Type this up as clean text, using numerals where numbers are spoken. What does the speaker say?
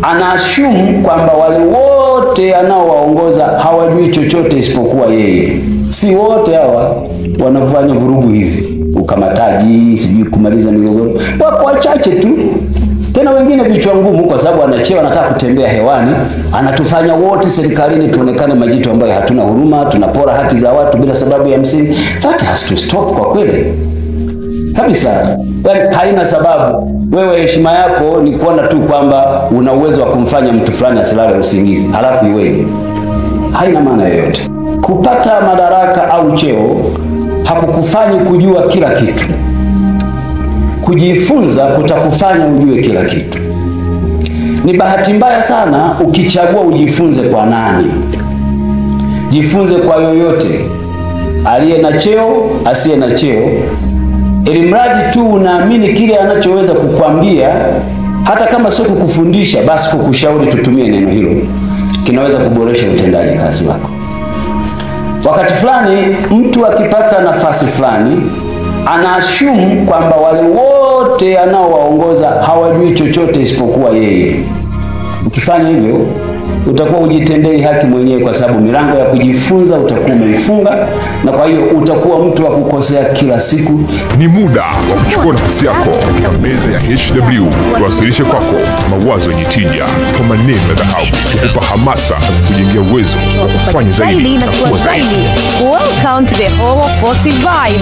anaashumu kwamba wale wote anaowaongoza hawajui chochote isipokuwa yeye. Si wote hawa wanafanya vurugu hizi, ukamataji, sijui kumaliza migogoro. Wako wachache tu. Tena wengine vichwa ngumu kwa sababu anacheo, anataka kutembea hewani, anatufanya wote serikalini tuonekane majitu ambayo hatuna huruma, tunapora haki za watu bila sababu ya msingi. That has to stop kwa kweli. Kabisa. Haina sababu. Wewe heshima yako ni kuona tu kwamba una uwezo wa kumfanya mtu fulani asilale usingizi, halafu iweje? Haina maana yoyote. Kupata madaraka au cheo hakukufanyi kujua kila kitu. Kujifunza kutakufanya ujue kila kitu. Ni bahati mbaya sana ukichagua ujifunze kwa nani. Jifunze kwa yoyote, aliye na cheo, asiye na cheo, ili mradi tu unaamini kile anachoweza kukwambia, hata kama sio kukufundisha, basi kukushauri, tutumie neno hilo, kinaweza kuboresha utendaji kazi wako. Wakati fulani mtu akipata nafasi fulani, anaashumu kwamba wale wote anaowaongoza hawajui chochote isipokuwa yeye. Ukifanya hivyo, utakuwa ujitendei haki mwenyewe, kwa sababu milango ya kujifunza utakuwa umeifunga, na kwa hiyo utakuwa mtu wa kukosea kila siku. Ni muda wa kuchukua nafasi yako katika meza ya HW, tuwasilishe kwako mawazo yenye tija kwa maneno ya dhahabu, kukupa hamasa na kujengea uwezo wa kufanya zaidi na kuwa zaidi. Welcome to the Hall of Positive Vibes.